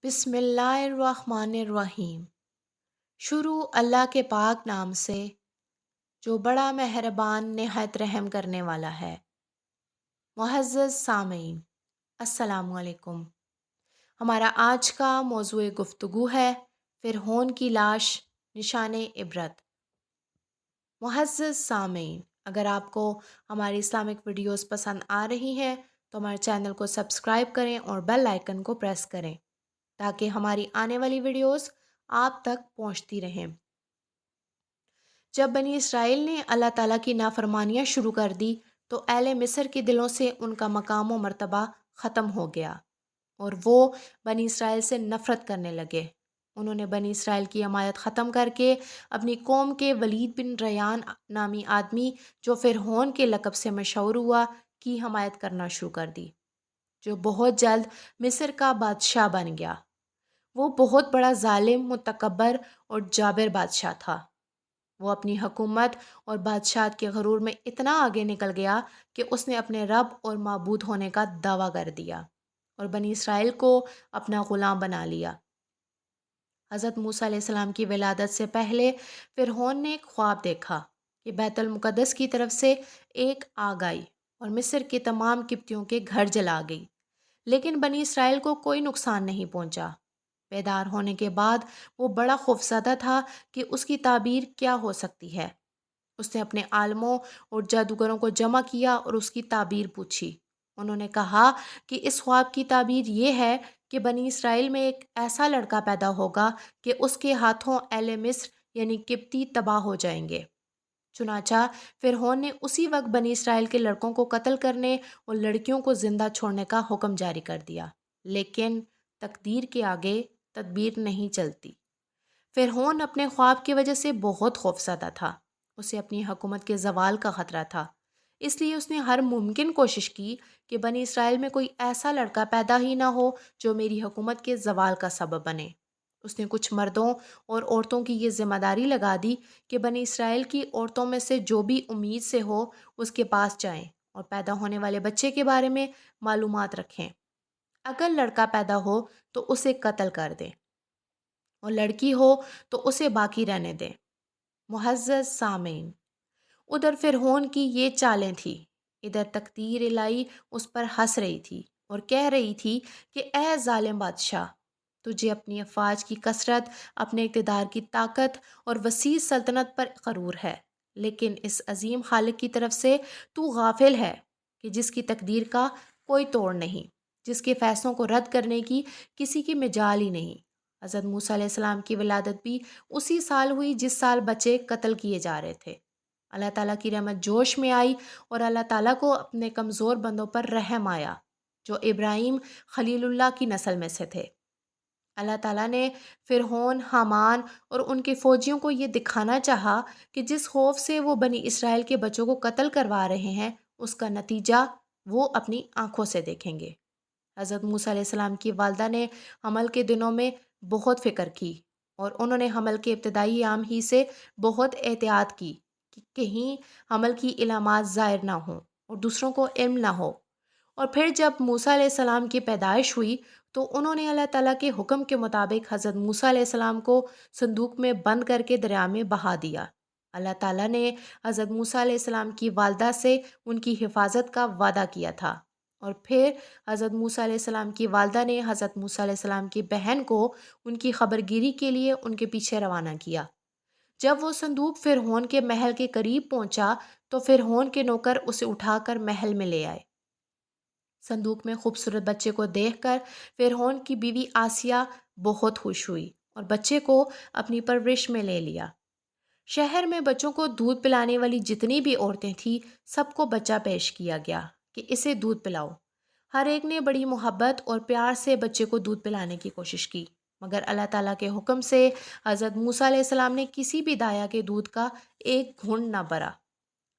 بسم اللہ الرحمن الرحیم۔ شروع اللہ کے پاک نام سے جو بڑا مہربان نہایت رحم کرنے والا ہے۔ معزز سامعین، السلام علیکم۔ ہمارا آج کا موضوع گفتگو ہے فرعون کی لاش نشان عبرت۔ معزز سامعین، اگر آپ کو ہماری اسلامک ویڈیوز پسند آ رہی ہیں تو ہمارے چینل کو سبسکرائب کریں اور بیل آئیکن کو پریس کریں تاکہ ہماری آنے والی ویڈیوز آپ تک پہنچتی رہیں۔ جب بنی اسرائیل نے اللہ تعالیٰ کی نافرمانیاں شروع کر دی تو اہل مصر کے دلوں سے ان کا مقام و مرتبہ ختم ہو گیا اور وہ بنی اسرائیل سے نفرت کرنے لگے۔ انہوں نے بنی اسرائیل کی حمایت ختم کر کے اپنی قوم کے ولید بن ریان نامی آدمی جو فرعون کے لقب سے مشہور ہوا کی حمایت کرنا شروع کر دی، جو بہت جلد مصر کا بادشاہ بن گیا۔ وہ بہت بڑا ظالم، متکبر اور جابر بادشاہ تھا۔ وہ اپنی حکومت اور بادشاہت کے غرور میں اتنا آگے نکل گیا کہ اس نے اپنے رب اور معبود ہونے کا دعویٰ کر دیا اور بنی اسرائیل کو اپنا غلام بنا لیا۔ حضرت موسیٰ علیہ السلام کی ولادت سے پہلے فرعون نے ایک خواب دیکھا کہ بیت المقدس کی طرف سے ایک آگ آئی اور مصر کے تمام قبطیوں کے گھر جلا گئی، لیکن بنی اسرائیل کو کوئی نقصان نہیں پہنچا۔ بیدار ہونے کے بعد وہ بڑا خوفزدہ تھا کہ اس کی تعبیر کیا ہو سکتی ہے۔ اس نے اپنے عالموں اور جادوگروں کو جمع کیا اور اس کی تعبیر پوچھی۔ انہوں نے کہا کہ اس خواب کی تعبیر یہ ہے کہ بنی اسرائیل میں ایک ایسا لڑکا پیدا ہوگا کہ اس کے ہاتھوں اہل مصر یعنی قبطی تباہ ہو جائیں گے۔ چنانچہ فرعون نے اسی وقت بنی اسرائیل کے لڑکوں کو قتل کرنے اور لڑکیوں کو زندہ چھوڑنے کا حکم جاری کر دیا، لیکن تقدیر کے آگے تدبیر نہیں چلتی۔ فرعون اپنے خواب کی وجہ سے بہت خوفزدہ تھا۔ اسے اپنی حکومت کے زوال کا خطرہ تھا، اس لیے اس نے ہر ممکن کوشش کی کہ بنی اسرائیل میں کوئی ایسا لڑکا پیدا ہی نہ ہو جو میری حکومت کے زوال کا سبب بنے۔ اس نے کچھ مردوں اور عورتوں کی یہ ذمہ داری لگا دی کہ بنی اسرائیل کی عورتوں میں سے جو بھی امید سے ہو اس کے پاس جائیں اور پیدا ہونے والے بچے کے بارے میں معلومات رکھیں۔ اگر لڑکا پیدا ہو تو اسے قتل کر دیں اور لڑکی ہو تو اسے باقی رہنے دیں۔ معزز سامعین، ادھر فرعون کی یہ چالیں تھیں، ادھر تقدیر الہی اس پر ہنس رہی تھی اور کہہ رہی تھی کہ اے ظالم بادشاہ، تجھے اپنی افواج کی کثرت، اپنے اقتدار کی طاقت اور وسیع سلطنت پر غرور ہے، لیکن اس عظیم خالق کی طرف سے تو غافل ہے کہ جس کی تقدیر کا کوئی توڑ نہیں، جس کے فیصلوں کو رد کرنے کی کسی کی مجال ہی نہیں۔ حضرت موسیٰ علیہ السلام کی ولادت بھی اسی سال ہوئی جس سال بچے قتل کیے جا رہے تھے۔ اللہ تعالیٰ کی رحمت جوش میں آئی اور اللہ تعالیٰ کو اپنے کمزور بندوں پر رحم آیا جو ابراہیم خلیل اللہ کی نسل میں سے تھے۔ اللہ تعالیٰ نے فرعون، حامان اور ان کے فوجیوں کو یہ دکھانا چاہا کہ جس خوف سے وہ بنی اسرائیل کے بچوں کو قتل کروا رہے ہیں اس کا نتیجہ وہ اپنی آنکھوں سے دیکھیں گے۔ حضرت موسیٰ علیہ السلام کی والدہ نے حمل کے دنوں میں بہت فکر کی اور انہوں نے حمل کے ابتدائی ایام ہی سے بہت احتیاط کی کہ کہیں حمل کی علامات ظاہر نہ ہوں اور دوسروں کو علم نہ ہو۔ اور پھر جب موسیٰ علیہ السلام کی پیدائش ہوئی تو انہوں نے اللہ تعالیٰ کے حکم کے مطابق حضرت موسیٰ علیہ السلام کو صندوق میں بند کر کے دریا میں بہا دیا۔ اللہ تعالیٰ نے حضرت موسیٰ علیہ السلام کی والدہ سے ان کی حفاظت کا وعدہ کیا تھا، اور پھر حضرت موسیٰ علیہ السلام کی والدہ نے حضرت موسیٰ علیہ السلام کی بہن کو ان کی خبر گیری کے لیے ان کے پیچھے روانہ کیا۔ جب وہ صندوق فرعون کے محل کے قریب پہنچا تو فرعون کے نوکر اسے اٹھا کر محل میں لے آئے۔ صندوق میں خوبصورت بچے کو دیکھ کر فرعون کی بیوی آسیہ بہت خوش ہوئی اور بچے کو اپنی پرورش میں لے لیا۔ شہر میں بچوں کو دودھ پلانے والی جتنی بھی عورتیں تھیں سب کو بچہ پیش کیا گیا کہ اسے دودھ پلاؤ۔ ہر ایک نے بڑی محبت اور پیار سے بچے کو دودھ پلانے کی کوشش کی، مگر اللہ تعالیٰ کے حکم سے حضرت موسیٰ علیہ السلام نے کسی بھی دایا کے دودھ کا ایک گھونٹ نہ بھرا۔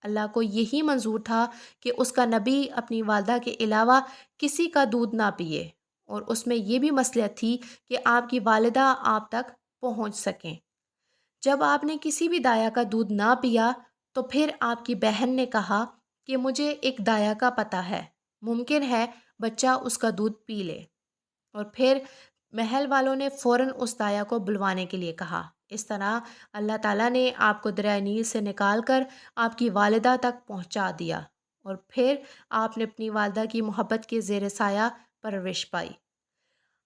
اللہ کو یہی منظور تھا کہ اس کا نبی اپنی والدہ کے علاوہ کسی کا دودھ نہ پیے، اور اس میں یہ بھی مصلحت تھی کہ آپ کی والدہ آپ تک پہنچ سکیں۔ جب آپ نے کسی بھی دایا کا دودھ نہ پیا تو پھر آپ کی بہن نے کہا کہ مجھے ایک دایا کا پتہ ہے، ممکن ہے بچہ اس کا دودھ پی لے۔ اور پھر محل والوں نے فوراً اس دایا کو بلوانے کے لیے کہا۔ اس طرح اللہ تعالیٰ نے آپ کو دریائے نیل سے نکال کر آپ کی والدہ تک پہنچا دیا، اور پھر آپ نے اپنی والدہ کی محبت کے زیر سایہ پرورش پائی۔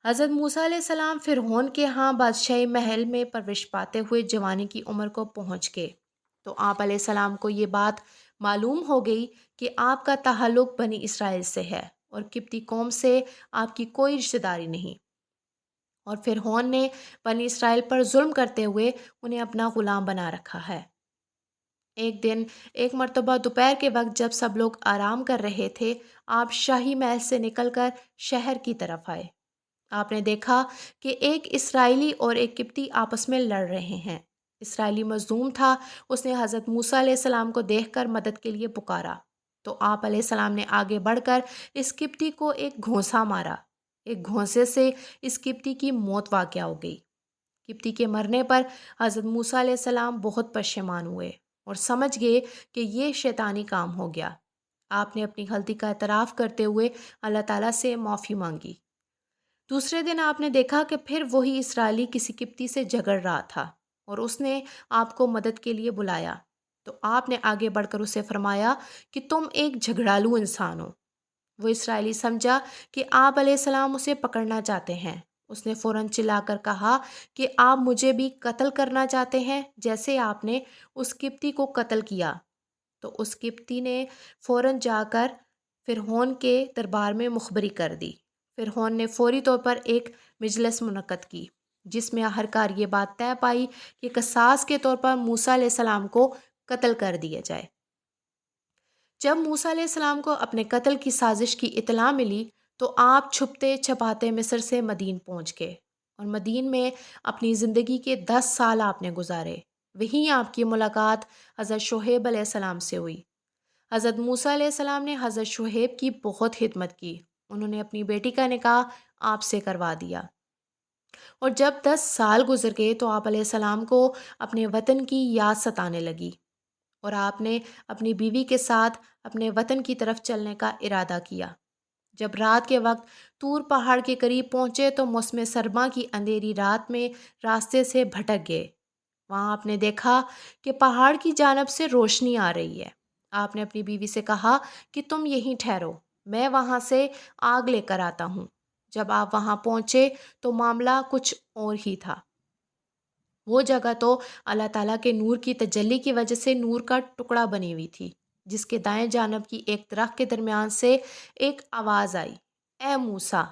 حضرت موسیٰ علیہ السلام فرعون کے ہاں بادشاہی محل میں پرورش پاتے ہوئے جوانی کی عمر کو پہنچ گئے، تو آپ علیہ السلام کو یہ بات معلوم ہو گئی کہ آپ کا تعلق بنی اسرائیل سے ہے اور قبطی قوم سے آپ کی کوئی رشتہ داری نہیں، اور فرعون نے بنی اسرائیل پر ظلم کرتے ہوئے انہیں اپنا غلام بنا رکھا ہے۔ ایک دن ایک مرتبہ دوپہر کے وقت جب سب لوگ آرام کر رہے تھے، آپ شاہی محل سے نکل کر شہر کی طرف آئے۔ آپ نے دیکھا کہ ایک اسرائیلی اور ایک قبطی آپس میں لڑ رہے ہیں۔ اسرائیلی مظلوم تھا، اس نے حضرت موسیٰ علیہ السلام کو دیکھ کر مدد کے لیے پکارا، تو آپ علیہ السلام نے آگے بڑھ کر اس قبطی کو ایک گھونسا مارا۔ ایک گھونسے سے اس قبطی کی موت واقع ہو گئی۔ قبطی کے مرنے پر حضرت موسیٰ علیہ السلام بہت پشیمان ہوئے اور سمجھ گئے کہ یہ شیطانی کام ہو گیا۔ آپ نے اپنی غلطی کا اعتراف کرتے ہوئے اللہ تعالیٰ سے معافی مانگی۔ دوسرے دن آپ نے دیکھا کہ پھر وہی اسرائیلی کسی قبطی سے جھگڑ رہا تھا اور اس نے آپ کو مدد کے لیے بلایا، تو آپ نے آگے بڑھ کر اسے فرمایا کہ تم ایک جھگڑالو انسان ہو۔ وہ اسرائیلی سمجھا کہ آپ علیہ السلام اسے پکڑنا چاہتے ہیں۔ اس نے فوراً چلا کر کہا کہ آپ مجھے بھی قتل کرنا چاہتے ہیں جیسے آپ نے اس قبطی کو قتل کیا۔ تو اس قبطی نے فوراً جا کر فرعون کے دربار میں مخبری کر دی۔ فرعون نے فوری طور پر ایک مجلس منعقد کی، جس میں آخرکار یہ بات طے پائی کہ قصاص کے طور پر موسیٰ علیہ السلام کو قتل کر دیا جائے۔ جب موسیٰ علیہ السلام کو اپنے قتل کی سازش کی اطلاع ملی تو آپ چھپتے چھپاتے مصر سے مدین پہنچ گئے، اور مدین میں اپنی زندگی کے 10 سال آپ نے گزارے۔ وہیں آپ کی ملاقات حضرت شعیب علیہ السلام سے ہوئی۔ حضرت موسیٰ علیہ السلام نے حضرت شعیب کی بہت خدمت کی۔ انہوں نے اپنی بیٹی کا نکاح آپ سے کروا دیا، اور جب 10 سال گزر گئے تو آپ علیہ السلام کو اپنے وطن کی یاد ستانے لگی، اور آپ نے اپنی بیوی کے ساتھ اپنے وطن کی طرف چلنے کا ارادہ کیا۔ جب رات کے وقت طور پہاڑ کے قریب پہنچے تو موسم سرما کی اندھیری رات میں راستے سے بھٹک گئے۔ وہاں آپ نے دیکھا کہ پہاڑ کی جانب سے روشنی آ رہی ہے۔ آپ نے اپنی بیوی سے کہا کہ تم یہیں ٹھہرو، میں وہاں سے آگ لے کر آتا ہوں۔ جب آپ وہاں پہنچے تو معاملہ کچھ اور ہی تھا۔ وہ جگہ تو اللہ تعالیٰ کے نور کی تجلی کی وجہ سے نور کا ٹکڑا بنی ہوئی تھی، جس کے دائیں جانب کی ایک درخت کے درمیان سے ایک آواز آئی، اے موسیٰ،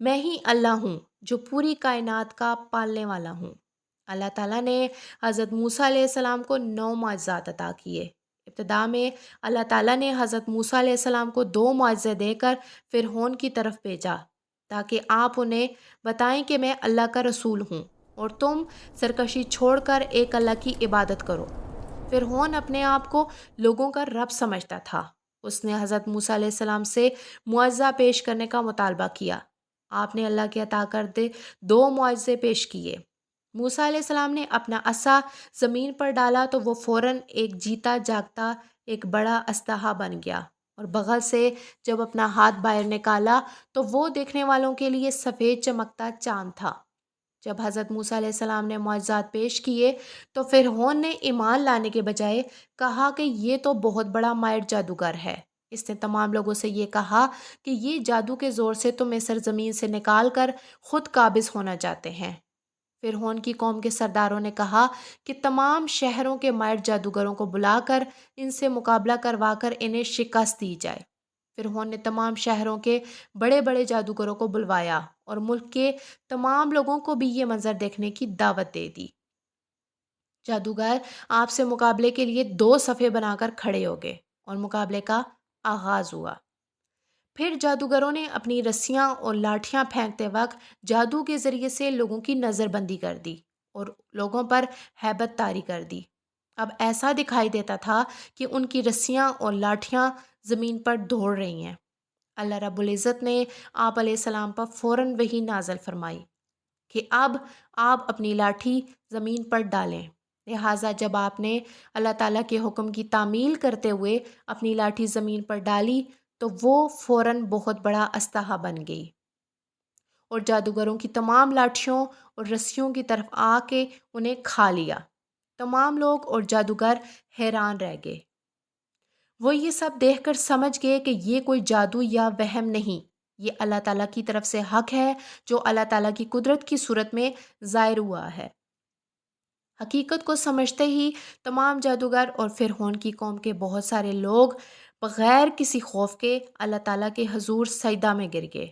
میں ہی اللہ ہوں جو پوری کائنات کا پالنے والا ہوں۔ اللہ تعالیٰ نے حضرت موسیٰ علیہ السلام کو 9 معجزات عطا کیے۔ ابتدا میں اللہ تعالیٰ نے حضرت موسیٰ علیہ السلام کو 2 معجزے دے کر فرعون کی طرف بھیجا، تاکہ آپ انہیں بتائیں کہ میں اللہ کا رسول ہوں اور تم سرکشی چھوڑ کر ایک اللہ کی عبادت کرو۔ فرعون اپنے آپ کو لوگوں کا رب سمجھتا تھا۔ اس نے حضرت موسیٰ علیہ السلام سے معجزہ پیش کرنے کا مطالبہ کیا۔ آپ نے اللہ کے عطا کردے 2 معجزے پیش کیے۔ موسیٰ علیہ السلام نے اپنا عصا زمین پر ڈالا تو وہ فوراً ایک جیتا جاگتا ایک بڑا اژدہا بن گیا، اور بغل سے جب اپنا ہاتھ باہر نکالا تو وہ دیکھنے والوں کے لیے سفید چمکتا چاند تھا۔ جب حضرت موسیٰ علیہ السلام نے معجزات پیش کیے تو فرعون نے ایمان لانے کے بجائے کہا کہ یہ تو بہت بڑا ماہر جادوگر ہے۔ اس نے تمام لوگوں سے یہ کہا کہ یہ جادو کے زور سے تمہیں سرزمین سے نکال کر خود قابض ہونا چاہتے ہیں۔ فرعون کی قوم کے سرداروں نے کہا کہ تمام شہروں کے ماہر جادوگروں کو بلا کر ان سے مقابلہ کروا کر انہیں شکست دی جائے۔ فرعون نے تمام شہروں کے بڑے بڑے جادوگروں کو بلوایا اور ملک کے تمام لوگوں کو بھی یہ منظر دیکھنے کی دعوت دے دی۔ جادوگر آپ سے مقابلے کے لیے 2 صفیں بنا کر کھڑے ہو گئے اور مقابلے کا آغاز ہوا۔ پھر جادوگروں نے اپنی رسیاں اور لاٹھیاں پھینکتے وقت جادو کے ذریعے سے لوگوں کی نظر بندی کر دی اور لوگوں پر ہیبت طاری کر دی۔ اب ایسا دکھائی دیتا تھا کہ ان کی رسیاں اور لاٹھیاں زمین پر دوڑ رہی ہیں۔ اللہ رب العزت نے آپ علیہ السلام پر فوراً وحی نازل فرمائی کہ اب آپ اپنی لاٹھی زمین پر ڈالیں۔ لہٰذا جب آپ نے اللہ تعالیٰ کے حکم کی تعمیل کرتے ہوئے اپنی لاٹھی زمین پر ڈالی تو وہ فوراً بہت بڑا اژدہا بن گئی، اور جادوگروں کی تمام لاٹھیوں اور رسیوں کی طرف آ کے انہیں کھا لیا۔ تمام لوگ اور جادوگر حیران رہ گئے۔ وہ یہ سب دیکھ کر سمجھ گئے کہ یہ کوئی جادو یا وہم نہیں، یہ اللہ تعالیٰ کی طرف سے حق ہے جو اللہ تعالیٰ کی قدرت کی صورت میں ظاہر ہوا ہے۔ حقیقت کو سمجھتے ہی تمام جادوگر اور فرعون کی قوم کے بہت سارے لوگ بغیر کسی خوف کے اللہ تعالیٰ کے حضور سجدہ میں گر گئے۔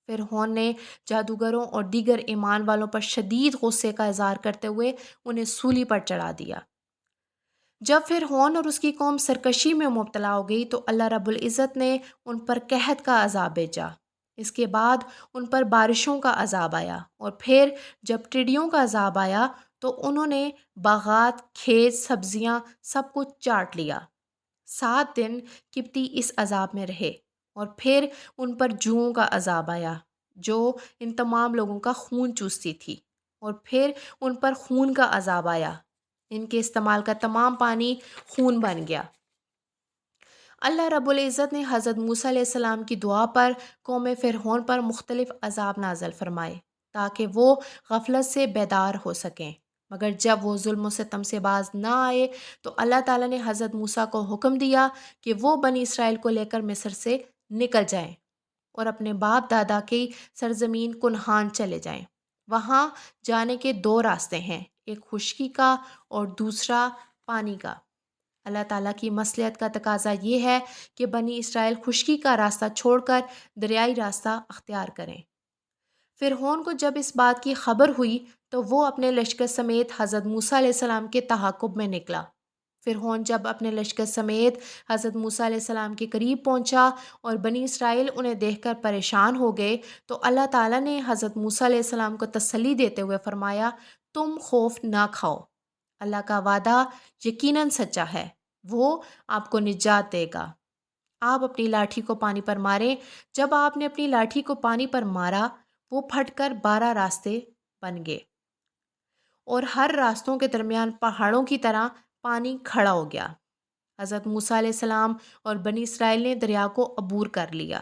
فرعون نے جادوگروں اور دیگر ایمان والوں پر شدید غصے کا اظہار کرتے ہوئے انہیں سولی پر چڑھا دیا۔ جب فرعون اور اس کی قوم سرکشی میں مبتلا ہو گئی تو اللہ رب العزت نے ان پر قحط کا عذاب بھیجا۔ اس کے بعد ان پر بارشوں کا عذاب آیا، اور پھر جب ٹڈیوں کا عذاب آیا تو انہوں نے باغات، کھیت، سبزیاں سب کچھ چاٹ لیا۔ 7 دن قبطی اس عذاب میں رہے، اور پھر ان پر جوؤں کا عذاب آیا جو ان تمام لوگوں کا خون چوستی تھی، اور پھر ان پر خون کا عذاب آیا، ان کے استعمال کا تمام پانی خون بن گیا۔ اللہ رب العزت نے حضرت موسیٰ علیہ السلام کی دعا پر قوم فرعون پر مختلف عذاب نازل فرمائے تاکہ وہ غفلت سے بیدار ہو سکیں، مگر جب وہ ظلم و ستم سے باز نہ آئے تو اللہ تعالیٰ نے حضرت موسیٰ کو حکم دیا کہ وہ بنی اسرائیل کو لے کر مصر سے نکل جائیں اور اپنے باپ دادا کی سرزمین کنعان چلے جائیں۔ وہاں جانے کے 2 راستے ہیں، ایک خشکی کا اور دوسرا پانی کا۔ اللہ تعالیٰ کی مصلحت کا تقاضا یہ ہے کہ بنی اسرائیل خشکی کا راستہ چھوڑ کر دریائی راستہ اختیار کریں۔ فرعون کو جب اس بات کی خبر ہوئی تو وہ اپنے لشکر سمیت حضرت موسیٰ علیہ السلام کے تعاقب میں نکلا۔ فرعون جب اپنے لشکر سمیت حضرت موسیٰ علیہ السلام کے قریب پہنچا اور بنی اسرائیل انہیں دیکھ کر پریشان ہو گئے تو اللہ تعالیٰ نے حضرت موسیٰ علیہ السلام کو تسلی دیتے ہوئے فرمایا، تم خوف نہ کھاؤ، اللہ کا وعدہ یقیناً سچا ہے، وہ آپ کو نجات دے گا۔ آپ اپنی لاٹھی کو پانی پر ماریں۔ جب آپ نے اپنی لاٹھی کو پانی پر مارا، وہ پھٹ کر 12 راستے بن گئے، اور ہر راستوں کے درمیان پہاڑوں کی طرح پانی کھڑا ہو گیا۔ حضرت موسیٰ علیہ السلام اور بنی اسرائیل نے دریا کو عبور کر لیا۔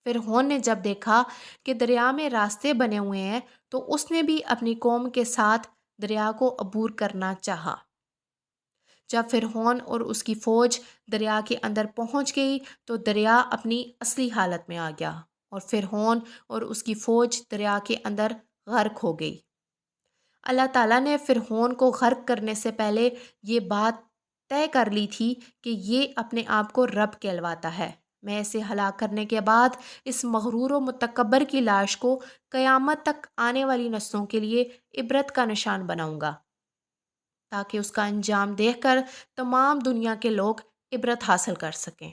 فرعون نے جب دیکھا کہ دریا میں راستے بنے ہوئے ہیں تو اس نے بھی اپنی قوم کے ساتھ دریا کو عبور کرنا چاہا۔ جب فرعون اور اس کی فوج دریا کے اندر پہنچ گئی تو دریا اپنی اصلی حالت میں آ گیا، اور فرعون اور اس کی فوج دریا کے اندر غرق ہو گئی۔ اللہ تعالیٰ نے فرعون کو غرق کرنے سے پہلے یہ بات طے کر لی تھی کہ یہ اپنے آپ کو رب کہلواتا ہے۔ میں اسے ہلاک کرنے کے بعد اس مغرور و متکبر کی لاش کو قیامت تک آنے والی نسلوں کے لیے عبرت کا نشان بناؤں گا، تاکہ اس کا انجام دیکھ کر تمام دنیا کے لوگ عبرت حاصل کر سکیں۔